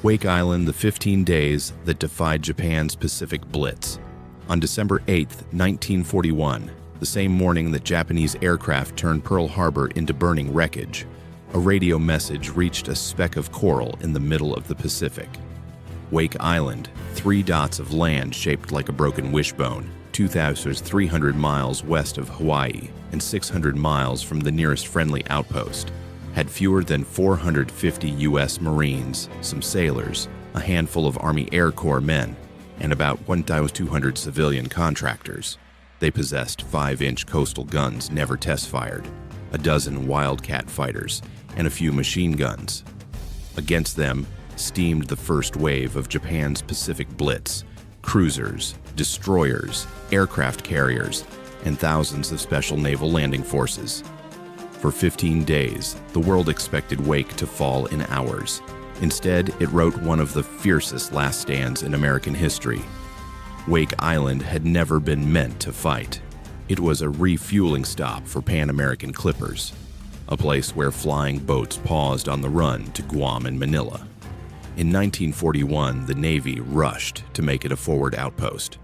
Wake Island, the 15 days that defied Japan's Pacific Blitz. On December 8, 1941, the same morning that Japanese aircraft turned Pearl Harbor into burning wreckage, a radio message reached a speck of coral in the middle of the Pacific. Wake Island, 3 dots of land shaped like a broken wishbone, 2,300 miles west of Hawaii and 600 miles from the nearest friendly outpost, had fewer than 450 U.S. Marines, some sailors, a handful of Army Air Corps men, and about 1,200 civilian contractors. They possessed 5-inch coastal guns never test-fired, a dozen Wildcat fighters, and a few machine guns. Against them steamed the first wave of Japan's Pacific Blitz, cruisers, destroyers, aircraft carriers, and thousands of special naval landing forces. For 15 days, the world expected Wake to fall in hours. Instead, it wrote one of the fiercest last stands in American history. Wake Island had never been meant to fight. It was a refueling stop for Pan-American clippers, a place where flying boats paused on the run to Guam and Manila. In 1941, the Navy rushed to make it a forward outpost.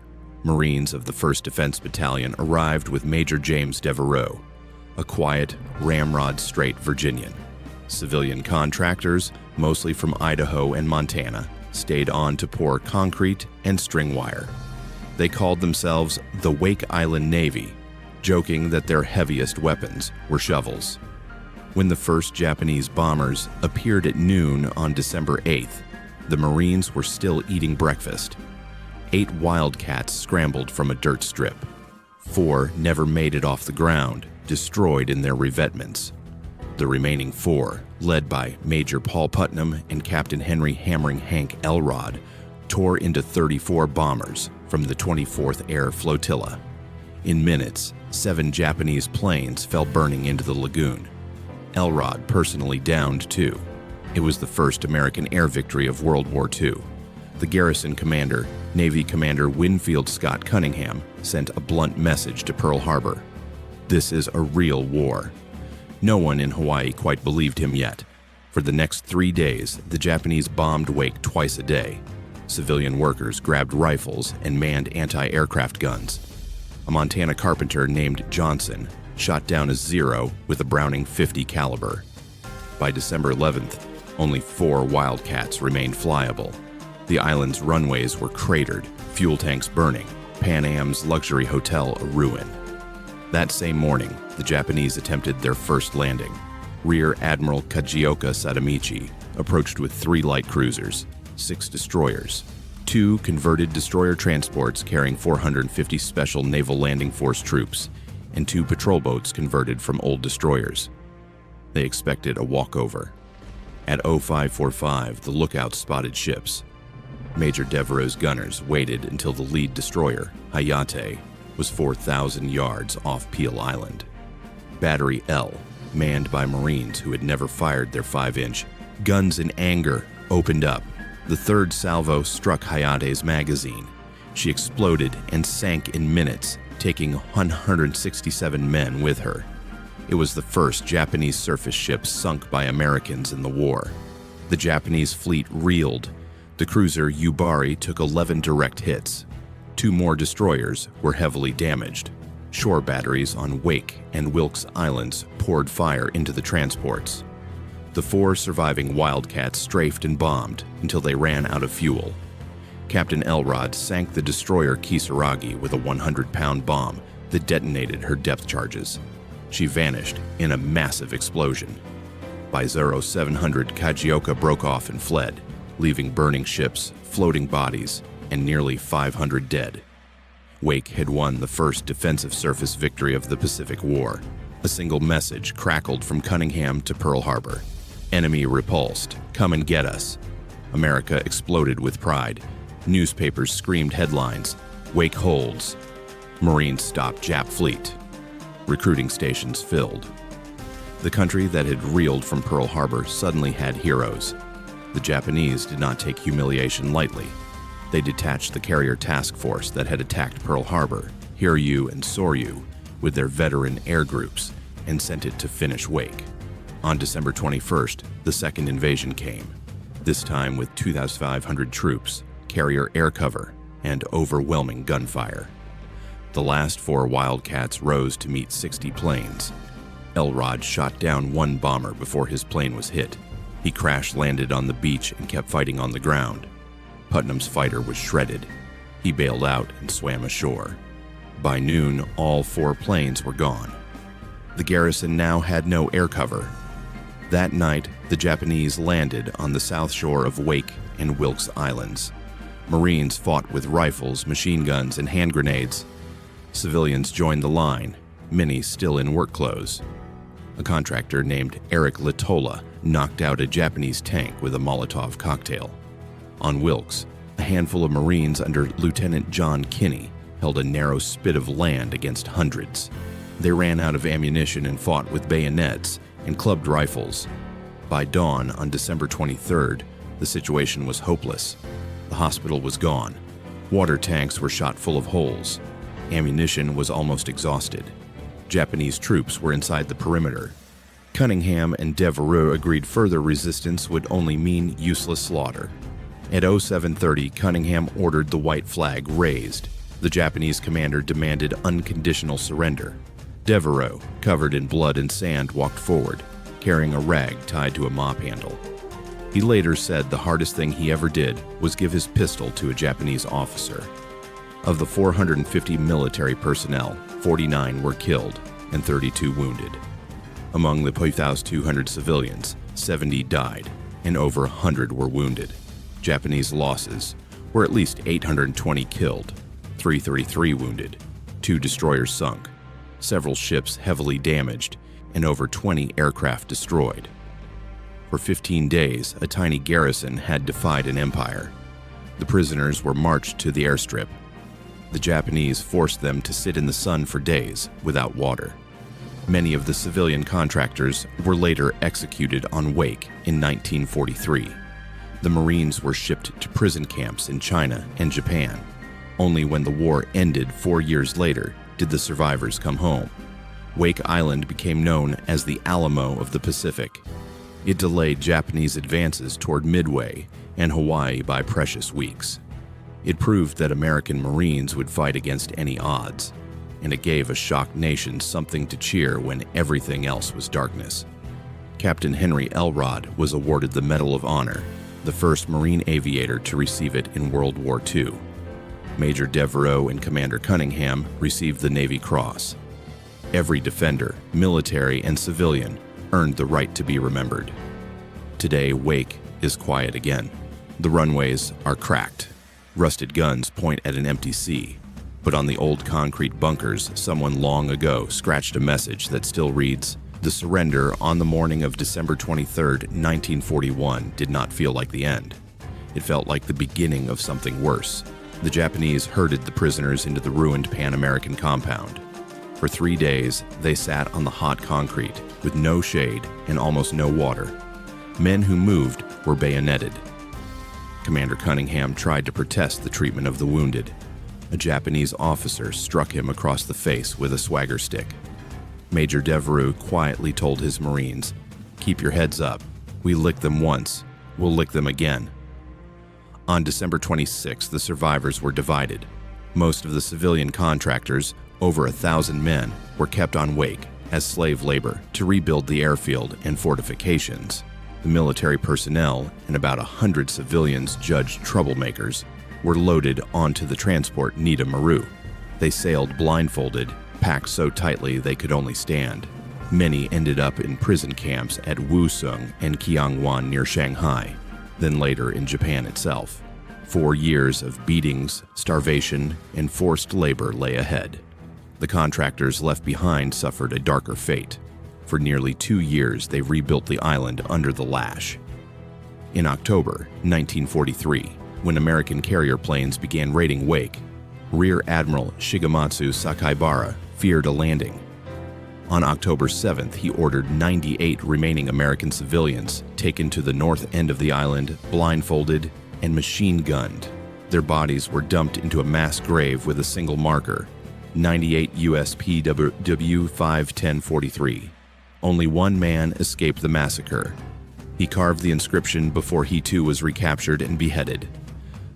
Marines of the 1st Defense Battalion arrived with Major James Devereaux, a quiet, ramrod-straight Virginian. Civilian contractors, mostly from Idaho and Montana, stayed on to pour concrete and string wire. They called themselves the Wake Island Navy, joking that their heaviest weapons were shovels. When the first Japanese bombers appeared at noon on December 8th, the Marines were still eating breakfast. 8 Wildcats scrambled from a dirt strip. 4 never made it off the ground, destroyed in their revetments. The remaining 4, led by Major Paul Putnam and Captain Henry Hammering Hank Elrod, tore into 34 bombers from the 24th Air Flotilla. In minutes, 7 Japanese planes fell burning into the lagoon. Elrod personally downed 2. It was the first American air victory of World War II. The garrison commander, Navy Commander Winfield Scott Cunningham, sent a blunt message to Pearl Harbor. "This is a real war." No one in Hawaii quite believed him yet. For the next 3 days, the Japanese bombed Wake twice a day. Civilian workers grabbed rifles and manned anti-aircraft guns. A Montana carpenter named Johnson shot down a Zero with a Browning .50 caliber. By December 11th, only 4 Wildcats remained flyable. The island's runways were cratered, fuel tanks burning, Pan Am's luxury hotel a ruin. That same morning, the Japanese attempted their first landing. Rear Admiral Kajioka Sadamichi approached with 3 light cruisers, 6 destroyers, 2 converted destroyer transports carrying 450 Special Naval Landing Force troops, and 2 patrol boats converted from old destroyers. They expected a walkover. At 0545, the lookouts spotted ships. Major Devereaux's gunners waited until the lead destroyer, Hayate, was 4,000 yards off Peel Island. Battery L, manned by Marines who had never fired their 5-inch, guns in anger, opened up. The 3rd salvo struck Hayate's magazine. She exploded and sank in minutes, taking 167 men with her. It was the first Japanese surface ship sunk by Americans in the war. The Japanese fleet reeled. The cruiser Yubari took 11 direct hits. 2 more destroyers were heavily damaged. Shore batteries on Wake and Wilkes Islands poured fire into the transports. The 4 surviving Wildcats strafed and bombed until they ran out of fuel. Captain Elrod sank the destroyer Kisaragi with a 100-pound bomb that detonated her depth charges. She vanished in a massive explosion. By 0700, Kajioka broke off and fled, leaving burning ships, floating bodies, and nearly 500 dead. Wake had won the first defensive surface victory of the Pacific War. A single message crackled from Cunningham to Pearl Harbor. "Enemy repulsed. Come and get us." America exploded with pride. Newspapers screamed headlines, "Wake holds." Marines stopped Jap fleet. Recruiting stations filled. The country that had reeled from Pearl Harbor suddenly had heroes. The Japanese did not take humiliation lightly. They detached the carrier task force that had attacked Pearl Harbor, Hiryu and Soryu, with their veteran air groups, and sent it to finish Wake. On December 21st, the second invasion came. this time with 2,500 troops, carrier air cover, and overwhelming gunfire. The last 4 Wildcats rose to meet 60 planes. Elrod shot down 1 bomber before his plane was hit. He crash-landed on the beach and kept fighting on the ground. Putnam's fighter was shredded. He bailed out and swam ashore. By noon, all 4 planes were gone. The garrison now had no air cover. That night, the Japanese landed on the south shore of Wake and Wilkes Islands. Marines fought with rifles, machine guns, and hand grenades. Civilians joined the line, many still in work clothes. A contractor named Eric Latola knocked out a Japanese tank with a Molotov cocktail. On Wilkes, a handful of Marines under Lieutenant John Kinney held a narrow spit of land against hundreds. They ran out of ammunition and fought with bayonets and clubbed rifles. By dawn on December 23rd, the situation was hopeless. The hospital was gone. Water tanks were shot full of holes. Ammunition was almost exhausted. Japanese troops were inside the perimeter. Cunningham and Devereux agreed further resistance would only mean useless slaughter. At 0730, Cunningham ordered the white flag raised. The Japanese commander demanded unconditional surrender. Devereux, covered in blood and sand, walked forward, carrying a rag tied to a mop handle. He later said the hardest thing he ever did was give his pistol to a Japanese officer. Of the 450 military personnel, 49 were killed and 32 wounded. Among the 2,200 civilians, 70 died and over 100 were wounded. Japanese losses were at least 820 killed, 333 wounded, 2 destroyers sunk, several ships heavily damaged, and over 20 aircraft destroyed. For 15 days, a tiny garrison had defied an empire. The prisoners were marched to the airstrip. The Japanese forced them to sit in the sun for days without water. Many of the civilian contractors were later executed on Wake in 1943. The Marines were shipped to prison camps in China and Japan. Only when the war ended 4 years later did the survivors come home. Wake Island became known as the Alamo of the Pacific. It delayed Japanese advances toward Midway and Hawaii by precious weeks. It proved that American Marines would fight against any odds, and it gave a shocked nation something to cheer when everything else was darkness. Captain Henry Elrod was awarded the Medal of Honor, the first Marine aviator to receive it in World War II. Major Devereux and Commander Cunningham received the Navy Cross. Every defender, military and civilian, earned the right to be remembered. Today, Wake is quiet again. The runways are cracked. Rusted guns point at an empty sea. But on the old concrete bunkers, someone long ago scratched a message that still reads, "The surrender on the morning of December 23, 1941 did not feel like the end. It felt like the beginning of something worse." The Japanese herded the prisoners into the ruined Pan American compound. For 3 days, they sat on the hot concrete with no shade and almost no water. Men who moved were bayoneted. Commander Cunningham tried to protest the treatment of the wounded. A Japanese officer struck him across the face with a swagger stick. Major Devereux quietly told his Marines, "Keep your heads up. We licked them once. We'll lick them again." On December 26, the survivors were divided. Most of the civilian contractors, over 1,000 men, were kept on Wake as slave labor to rebuild the airfield and fortifications. The military personnel and about 100 civilians judged troublemakers were loaded onto the transport Nitta Maru. They sailed blindfolded, packed so tightly they could only stand. Many ended up in prison camps at Wusung and Kiangwon near Shanghai, then later in Japan itself. 4 years of beatings, starvation, and forced labor lay ahead. The contractors left behind suffered a darker fate. For nearly 2 years, they rebuilt the island under the lash. In October 1943, when American carrier planes began raiding Wake, Rear Admiral Shigematsu Sakaibara feared a landing. On October 7th, he ordered 98 remaining American civilians taken to the north end of the island, blindfolded and machine-gunned. Their bodies were dumped into a mass grave with a single marker, 98 USPW 51043. Only one man escaped the massacre. He carved the inscription before he too was recaptured and beheaded.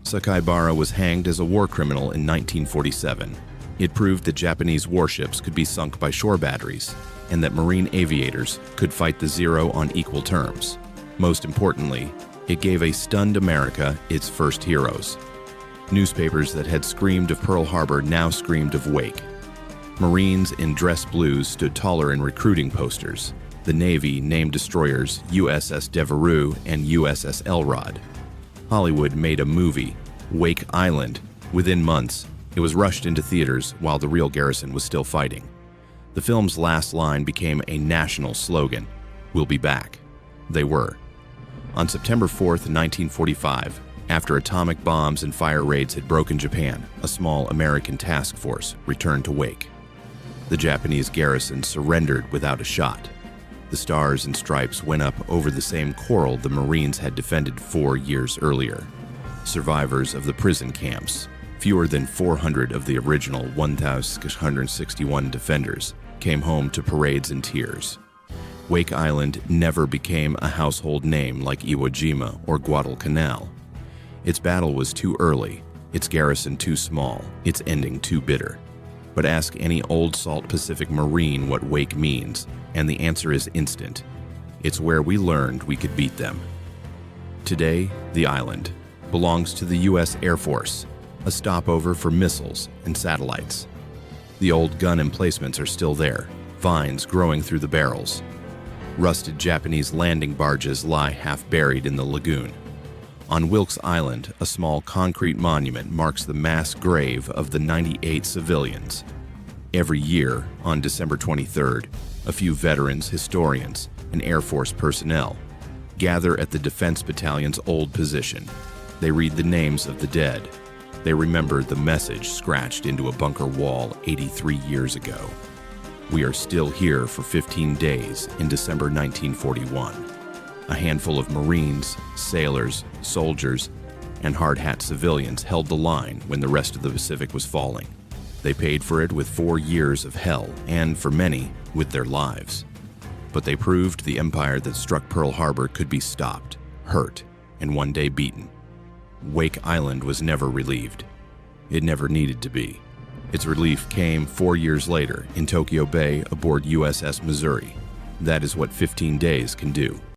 Sakaibara was hanged as a war criminal in 1947. It proved that Japanese warships could be sunk by shore batteries, and that Marine aviators could fight the Zero on equal terms. Most importantly, it gave a stunned America its first heroes. Newspapers that had screamed of Pearl Harbor now screamed of Wake. Marines in dress blues stood taller in recruiting posters. The Navy named destroyers USS Devereux and USS Elrod. Hollywood made a movie, Wake Island. Within months, it was rushed into theaters while the real garrison was still fighting. The film's last line became a national slogan, "We'll be back." They were. On September 4th, 1945, after atomic bombs and fire raids had broken Japan, a small American task force returned to Wake. The Japanese garrison surrendered without a shot. The stars and stripes went up over the same coral the Marines had defended 4 years earlier. Survivors of the prison camps, fewer than 400 of the original 1,661 defenders, came home to parades and tears. Wake Island never became a household name like Iwo Jima or Guadalcanal. Its battle was too early, its garrison too small, its ending too bitter. But ask any old Salt Pacific Marine what Wake means, and the answer is instant. It's where we learned we could beat them. Today, the island belongs to the U.S. Air Force, a stopover for missiles and satellites. The old gun emplacements are still there, vines growing through the barrels. Rusted Japanese landing barges lie half buried in the lagoon. On Wilkes Island, a small concrete monument marks the mass grave of the 98 civilians. Every year, on December 23rd, a few veterans, historians, and Air Force personnel gather at the Defense Battalion's old position. They read the names of the dead. They remember the message scratched into a bunker wall 83 years ago. We are still here for 15 days in December 1941. A handful of Marines, sailors, soldiers, and hard-hat civilians held the line when the rest of the Pacific was falling. They paid for it with 4 years of hell, and for many, with their lives. But they proved the empire that struck Pearl Harbor could be stopped, hurt, and one day beaten. Wake Island was never relieved. It never needed to be. Its relief came 4 years later in Tokyo Bay aboard USS Missouri. That is what 15 days can do.